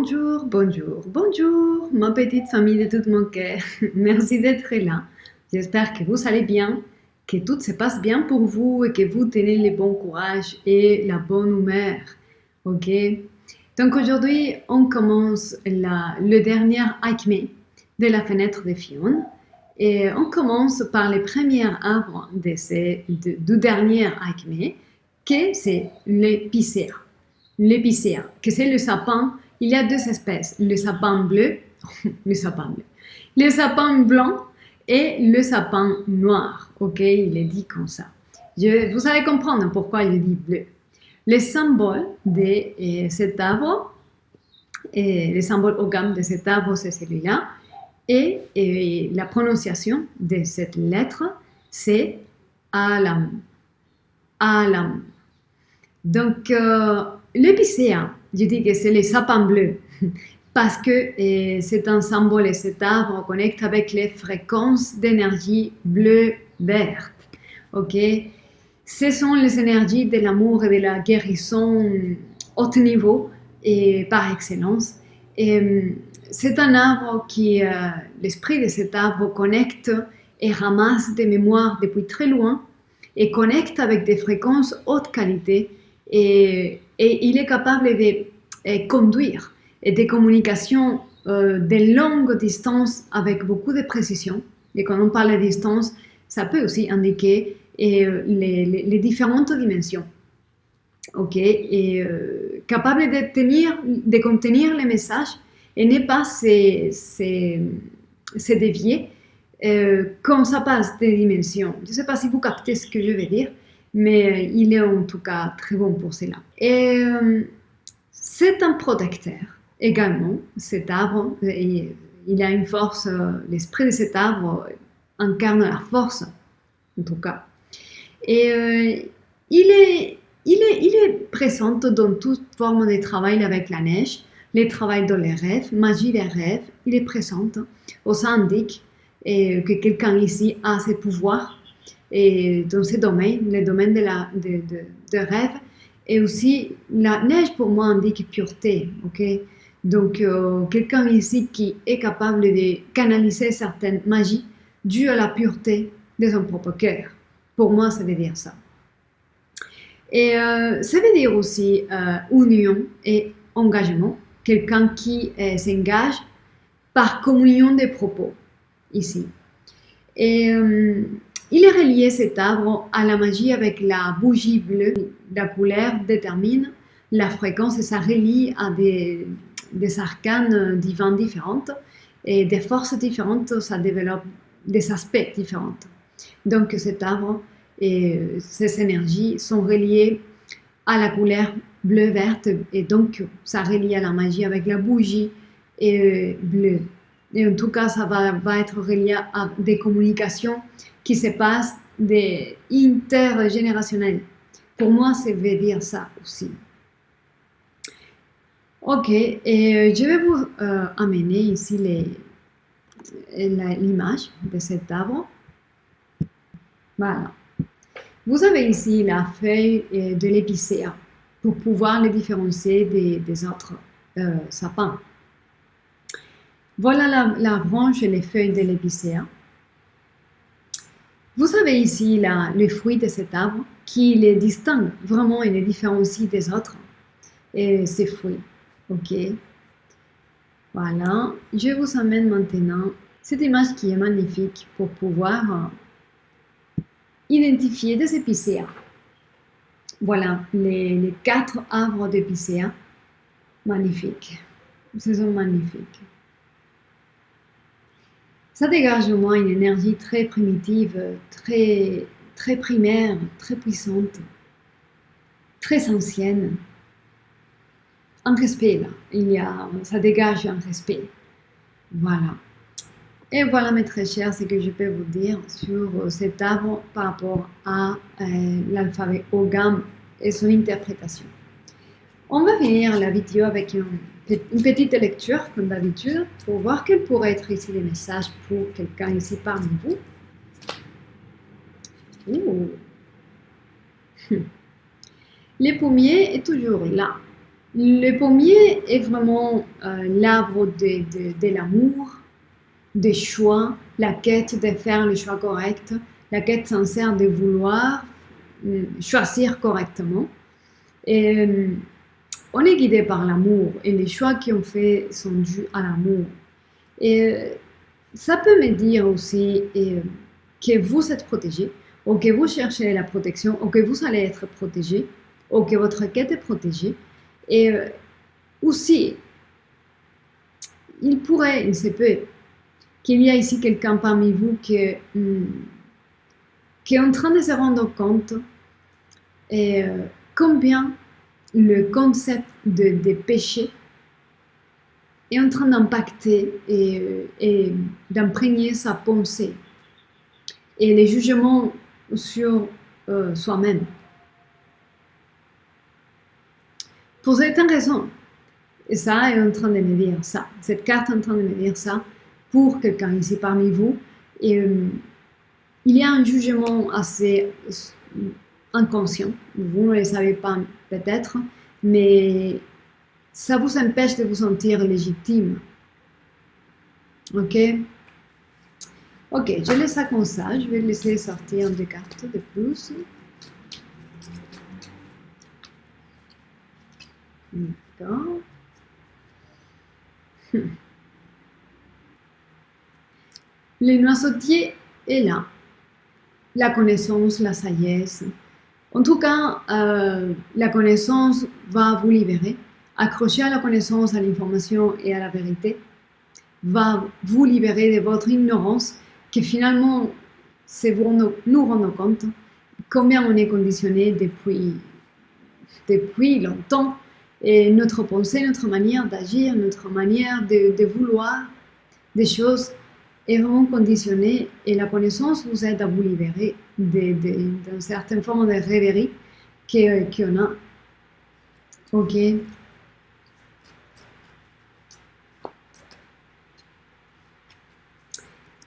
Bonjour, bonjour, bonjour, ma petite famille de tout mon cœur. Merci d'être là. J'espère que vous allez bien, que tout se passe bien pour vous et que vous tenez le bon courage et la bonne humeur. Ok? Donc aujourd'hui, on commence le dernier acmé de la fenêtre de Fionn. Et on commence par les premiers arbres du dernier acmé, que c'est l'épicéa. L'épicéa, que c'est le sapin. Il y a deux espèces, le sapin bleu, le sapin blanc et le sapin noir. Ok, il est dit comme ça. Vous allez comprendre pourquoi il dit bleu. Le symbole de cet arbre, le symbole au gamme de cet arbre, c'est celui-là. Et la prononciation de cette lettre, c'est alam. Alam. Donc, l'épicéa, je dis que c'est le sapin bleu parce que c'est un symbole et cet arbre connecte avec les fréquences d'énergie bleu-verte. Ok, ce sont les énergies de l'amour et de la guérison haut niveau et par excellence. Et c'est un arbre qui, l'esprit de cet arbre connecte et ramasse des mémoires depuis très loin et connecte avec des fréquences haute qualité. Et il est capable de conduire des communications de longue distance avec beaucoup de précision. Et quand on parle de distance, ça peut aussi indiquer les différentes dimensions. Ok, et capable de contenir les messages et ne pas se dévier quand ça passe des dimensions. Je ne sais pas si vous captez ce que je veux dire, mais il est en tout cas très bon pour cela. Et c'est un protecteur également, cet arbre. Il a une force, l'esprit de cet arbre incarne la force, en tout cas. Et il est présent dans toute forme de travail avec la neige, les travail dans les rêves, magie des rêves, il est présent. Ça indique que quelqu'un ici a ses pouvoirs et dans ce domaine, le domaine de rêve. Et aussi, la neige pour moi indique pureté. Okay? Donc, quelqu'un ici qui est capable de canaliser certaines magies dues à la pureté de son propre cœur. Pour moi, ça veut dire ça. Et ça veut dire aussi union et engagement. Quelqu'un qui s'engage par communion des propos, ici. Et il est relié, cet arbre, à la magie avec la bougie bleue. La couleur détermine la fréquence et ça relie à des arcanes divins différentes et des forces différentes, ça développe des aspects différents. Donc cet arbre et ces énergies sont reliées à la couleur bleu-verte et donc ça relie à la magie avec la bougie bleue. Et en tout cas, ça va être relié à des communications qui se passent des intergénérationnelles. Pour moi, ça veut dire ça aussi. Ok, et je vais vous amener ici l'image de cet arbre. Voilà. Vous avez ici la feuille de l'épicéa pour pouvoir les différencier des autres sapins. Voilà la branche et les feuilles de l'épicéa. Vous avez ici le fruit de cet arbre qui les distingue vraiment et les différencie des autres. Et ces fruits. Ok. Voilà. Je vous amène maintenant cette image qui est magnifique pour pouvoir identifier des épicéas. Voilà les 4 arbres d'épicéa. Magnifiques. Ce sont magnifiques. Ça dégage au moins une énergie très primitive, très, très primaire, très puissante, très ancienne. Un respect là, ça dégage un respect. Voilà. Et voilà mes très chers, ce que je peux vous dire sur cet arbre par rapport à l'alphabet Ogham et son interprétation. On va finir la vidéo avec une petite lecture, comme d'habitude, pour voir quels pourraient être ici les messages pour quelqu'un ici parmi vous. Le pommier est toujours là. Le pommier est vraiment l'arbre de l'amour, des choix, la quête de faire le choix correct, la quête sincère de vouloir choisir correctement. Et on est guidé par l'amour et les choix qu'on fait sont dus à l'amour. Et ça peut me dire aussi que vous êtes protégé, ou que vous cherchez la protection, ou que vous allez être protégé, ou que votre quête est protégée. Et aussi, il se peut qu'il y a ici quelqu'un parmi vous qui est en train de se rendre compte combien le concept de péché est en train d'impacter et d'imprégner sa pensée et les jugements sur soi-même. Pour certaines raisons, et ça est en train de me dire ça, cette carte est en train de me dire ça, pour quelqu'un ici parmi vous, et il y a un jugement assez inconscient, vous ne le savez pas peut-être, mais ça vous empêche de vous sentir légitime. Ok? Ok, je laisse ça comme ça, je vais laisser sortir des cartes de plus. D'accord. Le noisetier est là. La connaissance, la sagesse. En tout cas, la connaissance va vous libérer. Accrocher à la connaissance, à l'information et à la vérité va vous libérer de votre ignorance que finalement, c'est pour nous rendre compte combien on est conditionné depuis longtemps et notre pensée, notre manière d'agir, notre manière de vouloir des choses est vraiment conditionnée et la connaissance vous aide à vous libérer d'une certaine forme de rêverie qu'on a. Ok.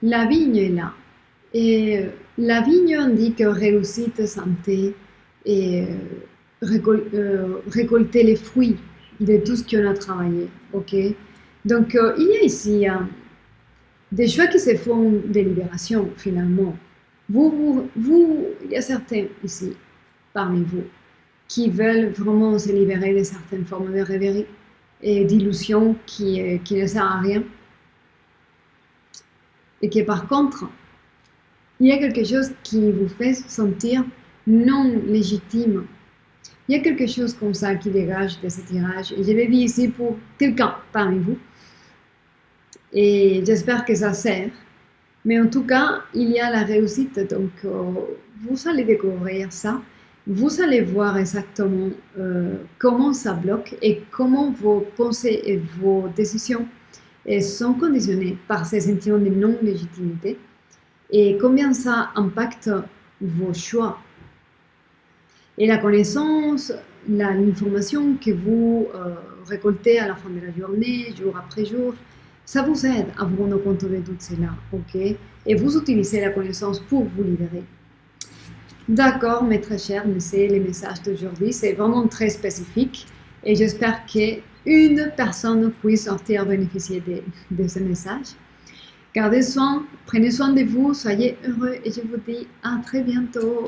La vigne est là. Et la vigne indique réussite, santé et récolter les fruits de tout ce qu'on a travaillé. Ok. Donc, il y a ici des choix qui se font de libération finalement. Il y a certains ici parmi vous qui veulent vraiment se libérer de certaines formes de rêverie et d'illusions qui ne servent à rien. Et que par contre, il y a quelque chose qui vous fait sentir non légitime. Il y a quelque chose comme ça qui dégage de ce tirage. Et je l'ai dit ici pour quelqu'un parmi vous. Et j'espère que ça sert. Mais en tout cas, il y a la réussite. Donc, vous allez découvrir ça. Vous allez voir exactement comment ça bloque et comment vos pensées et vos décisions sont conditionnées par ces sentiments de non-légitimité et combien ça impacte vos choix. Et la connaissance, l'information que vous récoltez à la fin de la journée, jour après jour, ça vous aide à vous rendre compte de tout cela, ok? Et vous utilisez la connaissance pour vous libérer. D'accord, mes très chers, mais c'est les messages d'aujourd'hui, c'est vraiment très spécifique et j'espère qu'une personne puisse sortir bénéficier de ce message. Gardez soin, prenez soin de vous, soyez heureux et je vous dis à très bientôt.